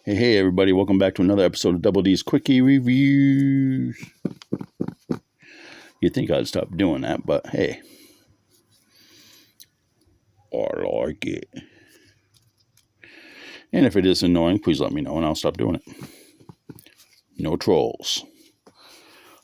Hey everybody, welcome back to another episode of Double D's Quickie Reviews. You'd think I'd stop doing that, but hey, I like it. And if it is annoying, please let me know and I'll stop doing it. No trolls.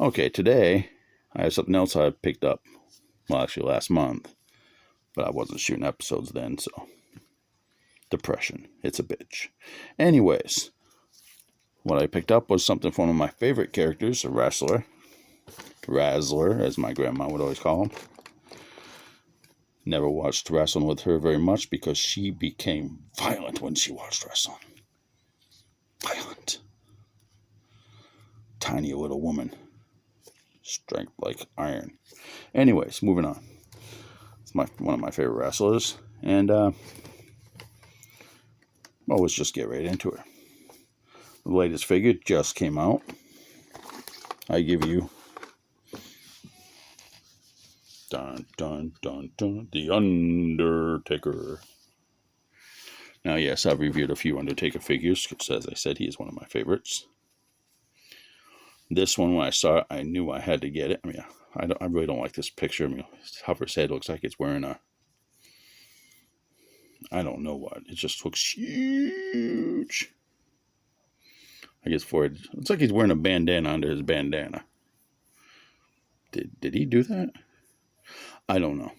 Okay, today I have something else I picked up. Well, actually last month, but I wasn't shooting episodes then, so depression, it's a bitch. Anyways, what I picked up was something from one of my favorite characters, a wrestler. Razzler, as my grandma would always call him. Never watched wrestling with her very much because she became violent when she watched wrestling. Violent. Tiny little woman. Strength like iron. Anyways, moving on. It's one of my favorite wrestlers. And, let's just get right into her. The latest figure just came out. I give you dun, dun, dun, dun, the Undertaker. Now, yes, I've reviewed a few Undertaker figures, because as I said, he is one of my favorites. This one, when I saw it, I knew I had to get it. I mean, I really don't like this picture. I mean, top of his head looks like it's wearing I don't know what. It just looks huge. I guess it looks like he's wearing a bandana under his bandana. Did he do that? I don't know.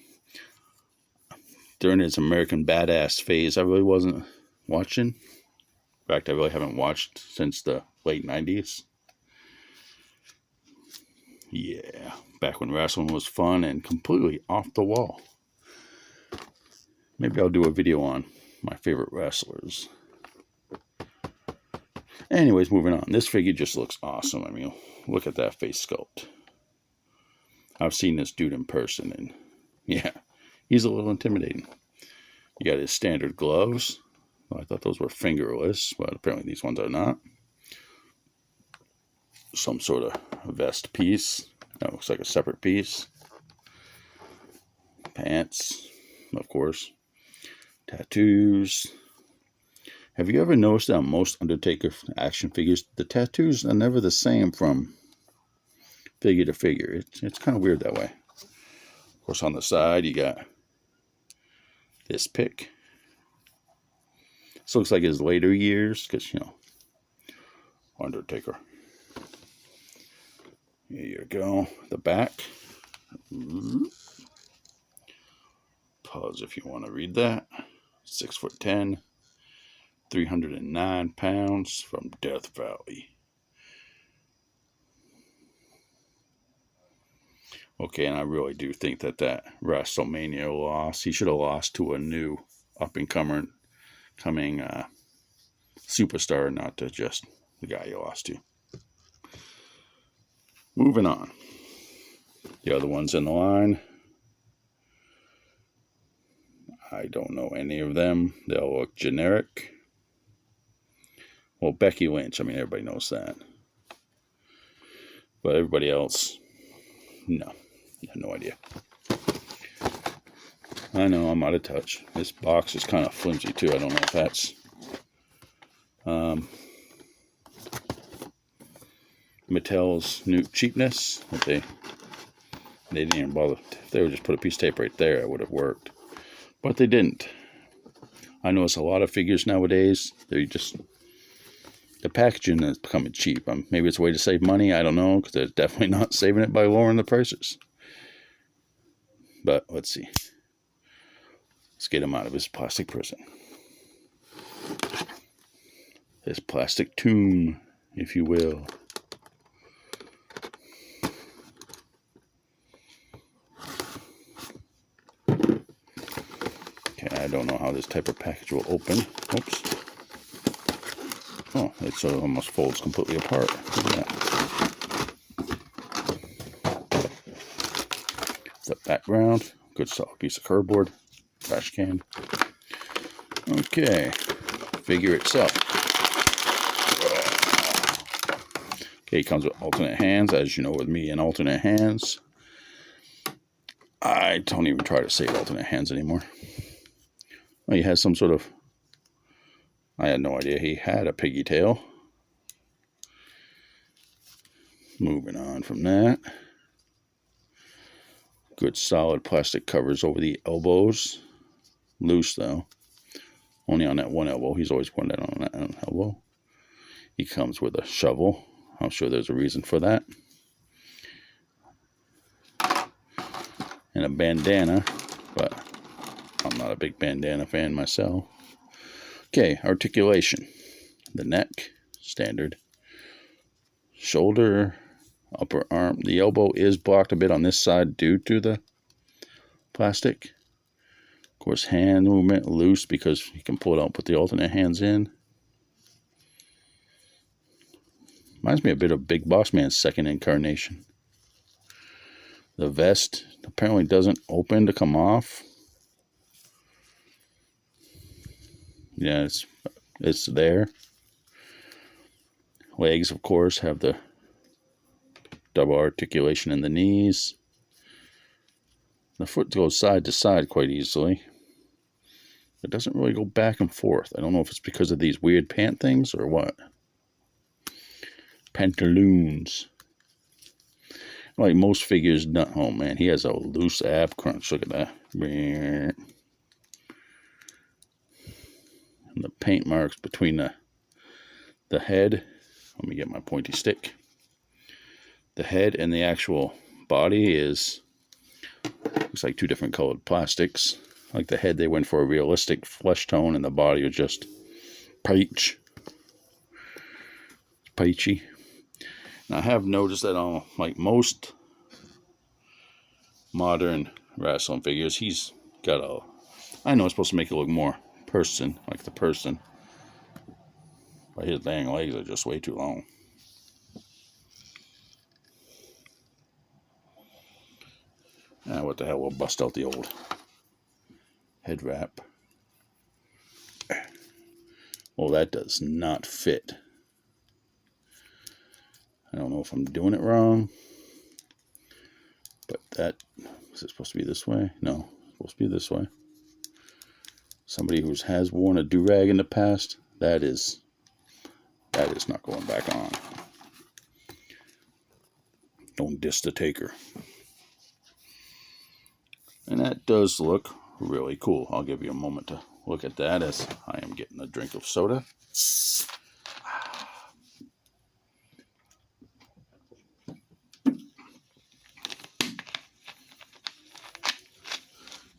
During his American Badass phase, I really wasn't watching. In fact, I really haven't watched since the late 90s. Yeah, back when wrestling was fun and completely off the wall. Maybe I'll do a video on my favorite wrestlers. Anyways, moving on. This figure just looks awesome. I mean, look at that face sculpt. I've seen this dude in person, and yeah, he's a little intimidating. You got his standard gloves. Well, I thought those were fingerless, but apparently these ones are not. Some sort of vest piece. That looks like a separate piece. Pants, of course. Tattoos. Have you ever noticed that on most Undertaker action figures, the tattoos are never the same from figure to figure? It's kind of weird that way. Of course, on the side, you got this pick. This looks like his later years, because, Undertaker. Here you go. The back. Pause if you want to read that. 6'10", 309 pounds from Death Valley. Okay, and I really do think that WrestleMania loss, he should have lost to a new up-and-coming superstar, not to just the guy he lost to. Moving on. The other ones in the line, I don't know any of them. They all look generic. Well, Becky Lynch, I mean, everybody knows that. But everybody else, no. I have no idea. I know, I'm out of touch. This box is kind of flimsy, too. I don't know if that's Mattel's new cheapness. That they didn't even bother. If they would just put a piece of tape right there, it would have worked. But they didn't. I notice a lot of figures nowadays, the packaging is becoming cheap. Maybe it's a way to save money. I don't know, because they're definitely not saving it by lowering the prices. But let's see. Let's get him out of his plastic prison. His plastic tomb, if you will. Okay, I don't know how this type of package will open. Oops. Oh, it sort of almost folds completely apart. Look at that. The background, good solid piece of cardboard, trash can. Okay, figure itself. Okay, it comes with alternate hands, as you know with me and alternate hands. I don't even try to save alternate hands anymore. Well, he has some sort of I had no idea he had a piggy tail. Moving on from that. Good solid plastic covers over the elbows. Loose though. Only on that one elbow. He's always worn that on that elbow. He comes with a shovel. I'm sure there's a reason for that. And a bandana, but I'm not a big bandana fan myself. Okay, articulation. The neck, standard. Shoulder, upper arm. The elbow is blocked a bit on this side due to the plastic. Of course, hand movement loose because you can pull it out and put the alternate hands in. Reminds me a bit of Big Boss Man's second incarnation. The vest apparently doesn't open to come off. Yeah, it's there. Legs, of course, have the double articulation in the knees. The foot goes side to side quite easily. It doesn't really go back and forth. I don't know if it's because of these weird pant things or what. Pantaloons. Like most figures, not. Oh man, he has a loose ab crunch. Look at that. And the paint marks between the head. Let me get my pointy stick. The head and the actual body looks like two different colored plastics. Like the head, they went for a realistic flesh tone, and the body was just peachy. Now, I have noticed that on like most modern wrestling figures, he's got I know it's supposed to make it look more like the person, but his dang legs are just way too long. What the hell? We'll bust out the old head wrap. Well, that does not fit. I don't know if I'm doing it wrong, but is it supposed to be this way? No, it's supposed to be this way. Somebody who has worn a do-rag in the past, that is not going back on. Don't diss the taker. And that does look really cool. I'll give you a moment to look at that as I am getting a drink of soda. In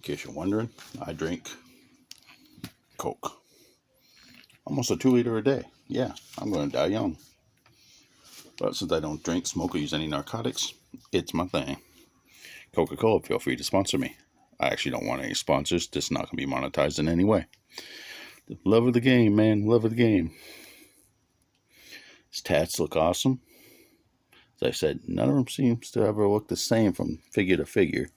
case you're wondering, I drink Coke. Almost a 2-liter a day. Yeah, I'm going to die young. But since I don't drink, smoke, or use any narcotics, it's my thing. Coca-Cola, feel free to sponsor me. I actually don't want any sponsors. This is not going to be monetized in any way. Love of the game, man. Love of the game. His tats look awesome. As I said, none of them seems to ever look the same from figure to figure.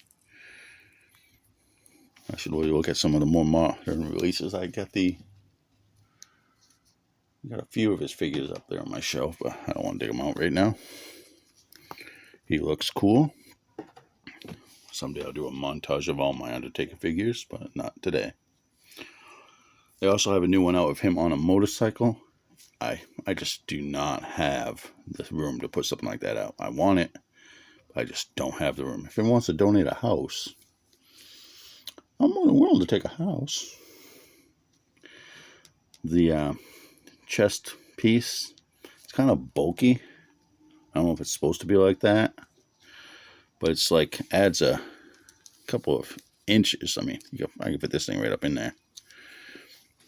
I should really look at some of the more modern releases. I got a few of his figures up there on my shelf, but I don't want to dig them out right now. He looks cool. Someday I'll do a montage of all my Undertaker figures, but not today. They also have a new one out of him on a motorcycle. I just do not have the room to put something like that out. I want it, but I just don't have the room. If he wants to donate a house, I'm more than willing to take a house. The chest piece, it's kind of bulky. I don't know if it's supposed to be like that, but it's like adds a couple of inches. I mean, I can fit this thing right up in there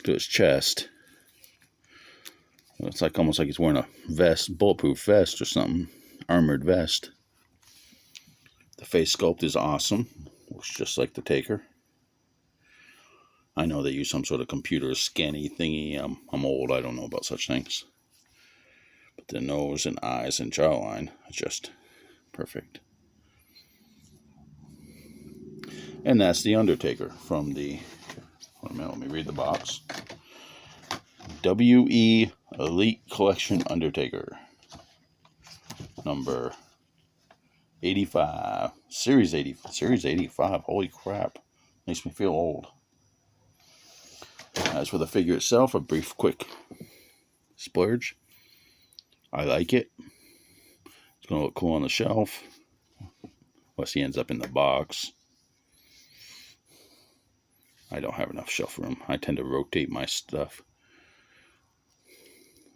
to his chest. It's like almost like he's wearing a vest, bulletproof vest or something, armored vest. The face sculpt is awesome. Looks just like the Taker. I know they use some sort of computer scanny thingy. I'm old. I don't know about such things. But the nose and eyes and jawline are just perfect. And that's the Undertaker from the, wait a minute, let me read the box. WE Elite Collection Undertaker. Number 85. Series 85. Holy crap. Makes me feel old. As for the figure itself, a brief, quick splurge. I like it. It's going to look cool on the shelf. Unless he ends up in the box. I don't have enough shelf room. I tend to rotate my stuff.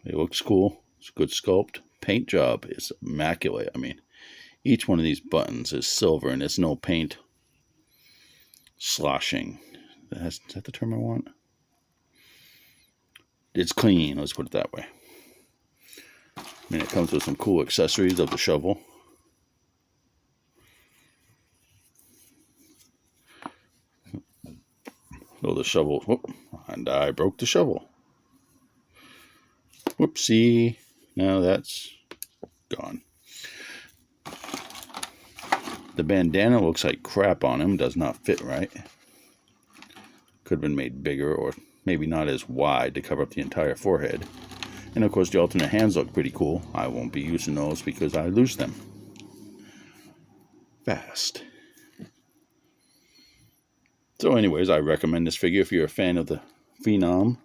It looks cool. It's a good sculpt. Paint job is immaculate. I mean, each one of these buttons is silver and it's no paint sloshing. Is that the term I want? It's clean, let's put it that way. I mean, it comes with some cool accessories of the shovel. So the shovel, whoop, and I broke the shovel. Whoopsie. Now that's gone. The bandana looks like crap on him. Does not fit right. Could have been made bigger or maybe not as wide to cover up the entire forehead. And of course the alternate hands look pretty cool. I won't be using those because I lose them fast. So anyways, I recommend this figure if you're a fan of the Phenom.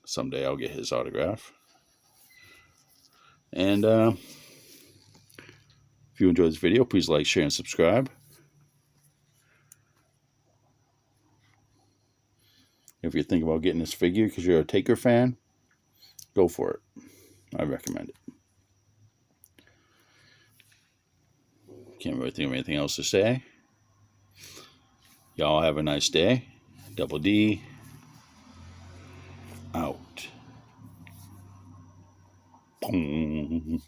Someday I'll get his autograph. And if you enjoyed this video, please like, share, and subscribe. If you're thinking about getting this figure because you're a Taker fan, go for it. I recommend it. Can't really think of anything else to say. Y'all have a nice day. Double D out. Boom.